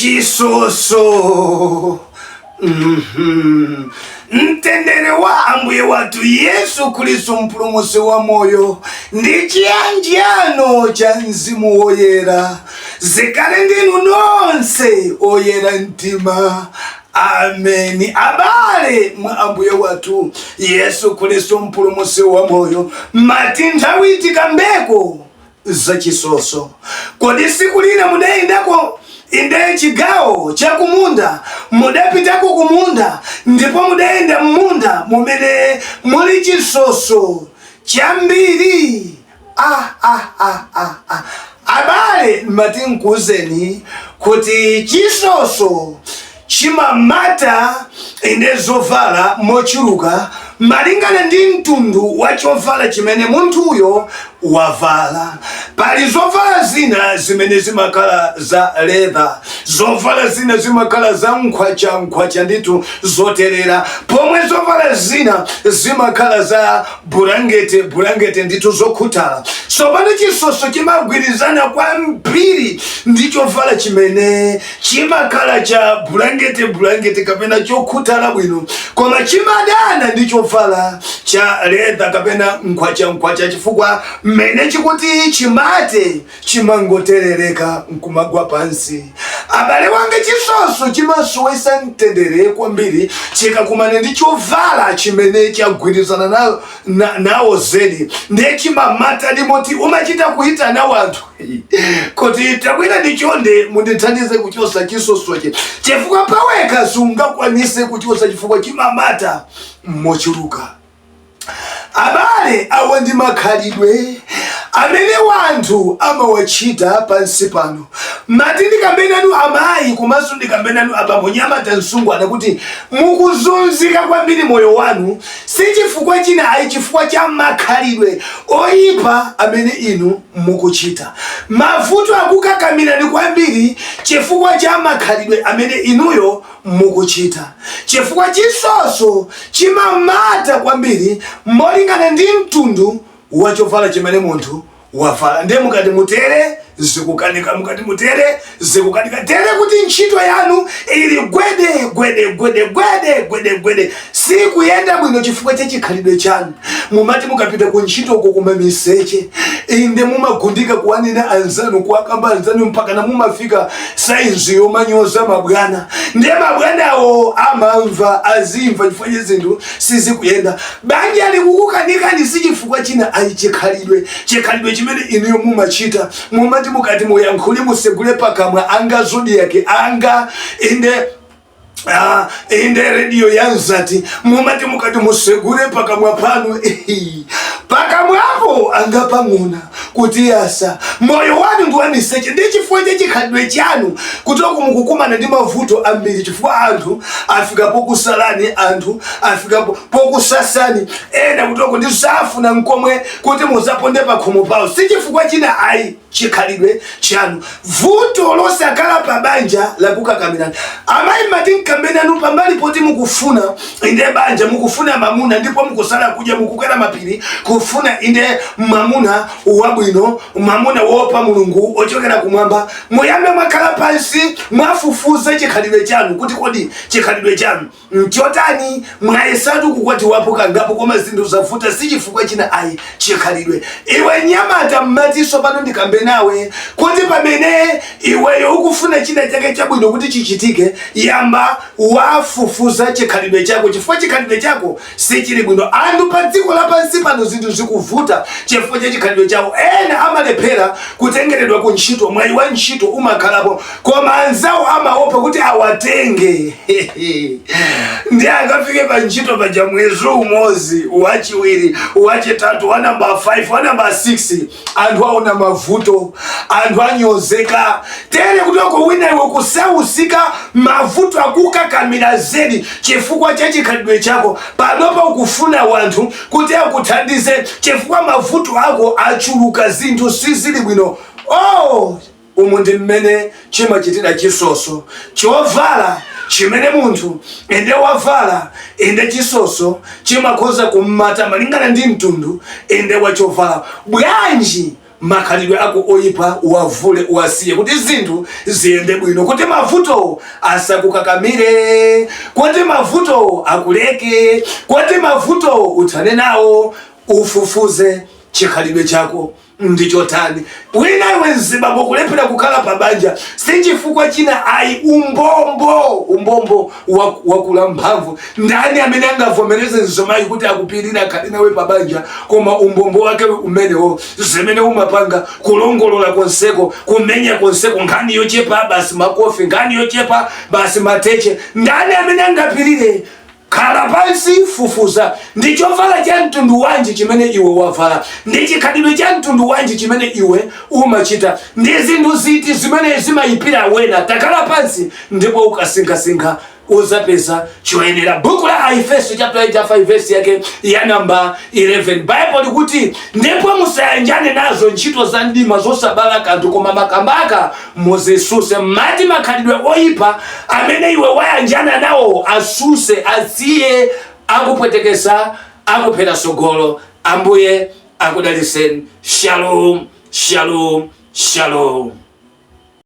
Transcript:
chisoso. Mtendere wa ambuye watu Yesu Kristo mpulumutsi wa moyo ndi chiyanjano cha mzimu woyera zikhale ndinu nonse oyera mtima. Ameni. Abale mwa ambuye watu Yesu Kristo mpulumutsi wa moyo mati nthawi tikambeko za chisoso. Kodi siku lina mudayendako inde chigawo cha kumunda, mudapitako kumunda ndipo mudayenda mmunda mumene muli chisoso chambiri. Abale mati nkuzeni kuti chisoso chimamata inde zovala mochuluka malingana ndi mtundu wa chovala chimene munthuyo wavala. Pali zovala zina zimene zimakhala za leather, zovala zina zimakhala za nkhwacha zoterera, pomwe zovala zina zimakhala za bulangete ndithu zokhutala. So pano chisoso chimagwirizana kwambiri ndi chovala chimene chimakhala cha bulangete kapena chokhutala bwino, koma chimadana ndi chovala cha leather kapena nkhwacha chifukwa mmene chikuti chimate chimangoterereka nkumagwa pansi. Abale wange chisoso chimasowesa mtendere kwambiri chikakumana ndi chovala chimene chagwirizana nawo zedi ndiye chimamata limoti umachita kuitana wanthu kuti tabwera ndi chonde mundithandize kuchosa chisosoche chifukwa paweka sungakwanise kuchosa chifukwa chimamata mochuluka. Abale awa ndi makhalidwe amene wanthu amawachita pansi pano. Mati ndikambenanu amayi komanso ndikambenanu abambo nyamata msungwana kuti mukuzunzika kwambiri moyo wanu si chifukwa china ayi, chifukwa cha makhalidwe oyipa amene inu mukuchita. Mavuto akukakamirani kwambiri chifukwa cha makhalidwe amene inuyo mukuchita. Chifukwa chisoso chimamata kwambiri molingana ndi mtundu wa chovala chimene munthu wavala. Ndiye mukati mutere zikukanika, mukati mutere zikukanika, tere kuti ntchito yanu ili gwede si kuyenda bwino chifukwa cha chikhalidwe chanu. Mumati mukapita ku ntchito uko kuma miseche inde mumagundika kuwanena anzanu, kuwakamba anzanu mpaka na mumafika saizi yomanyoza mabwana. Ndiye mabwana awo amamva azimva chifukwa cha zinthu sizikuyenda. Banja likukukanika si chifukwa china ayi, chikhalidwe chimene inuyo mumachita. Mumati mukati muyankhuli musegule pakamwa anga zodiac anga inde radio yanzati mumati mukati musegule pakamwa panu pakamwapo anga pang'ona kuti yasa moyo wanu ndi wamiseche. Ndi chifukwa cha chikhalidwe chanu kutoko mukukumana ndi mavuto ambiri chifukwa anthu afika pokusalani, anthu afika pokusasani, ena kutoko ndi safuna nkomwe kuti muzaponde pakhomo pawo. Si chifukwa china ayi, chikhalidwe chanu. Vuto losakhala pa banja lakukakamirana. Amayi mati nkambenanu pambali poti mukufuna inde banja, mukufuna mamuna, ndipo mukusala kuja mukukwera mapiri kufuna inde mamuna wabwino, mamuna wopa Mulungu ochokera kumwamba. Muyambe mwakhala pansi mwafufuza chikhalidwe chanu kuti kodi chikhalidwe chanu mchotani, mwayesatu kukwati wapo kangapo koma zinthu zavuta. Si chifukwa china ayi, chikhalidwe. Iwe nyamata mmatiso pano ndikambe nawe kuti pamene iweyo ukufuna china chake chabwino kuti chichitike, yamba wafufuza chikhalidwe chako chifukwa chikhalidwe chako si chili bwino. Anthu pa dziko lapansi pano zinthu zikuvuta chifukwa cha chikhalidwe chako. Ena amalephera kutengeredwa ku ntchito, mwayi wa ntchito umakhalapo koma anzawo amaopa kuti awatenge ndi akafike pa ntchito paja mwezi umodzi, wachiwiri, wachitatu, wa namba 5, wa namba 6, anthu aona mavuto, anthu anyozeka. Tere kutoko wina iwe kusausika mavuto akukakamira zedi chifukwa cha chikhalidwe chako. Panopa ukufuna wanthu kuti akuthandize chifukwa mavuto ako achuluka, zinthu sizili bwino. Umu ndi mmene chimachitira chisoso. Chovala chimene munthu ende wavala ende chisoso chimakhoza kummata malingana ndi mtundu ende wachovala. Bwanji makhalidwe ako oyipa uwavule uwasiye kuti zinthu ziyende bwino, kuti mavuto asakukakamire, kuti mavuto akuleke, kuti mavuto uthane nawo, ufufuze chikhalidwe chako ndichotani. Wina iwe mzibambo kulepera kukhala pabanja sichifukwa china ayi umbombo wakula mphamvu. Ndani amene angavomereze nzomayi kuti akupirira khali nawe pabanja koma umbombo wake umenewo zimene umapanga kulongolola konseko, kumenya konseko, nkhani yochepa basi makofi, nkhani yochepa basi mateche. Ndani amene angapirire? Khala pansi, fufuza. Ndi chovala cha mtundu wanji chimene iwe wavala? Ndi chikhalidwe cha mtundu wanji chimene iwe umachita? Ndi zinthu ziti zimene zimayipira wena? Takhala pansi ndipo ukasinkhasinkha uzapeza choyenera. Buku la Efeso chapter 5 verse yake ya namba 11, Bible likuti ndipo musayanjane nazo ntchito za mdima zosabala kanthu, koma makambaka muzisuse. Mati makhalidwe oyipa amene iwe wayanjana nawo asuse, asiye, akupwetekesa, akuphera sogolo. Ambuye akudaliseni. Shalom, shalom, shalom.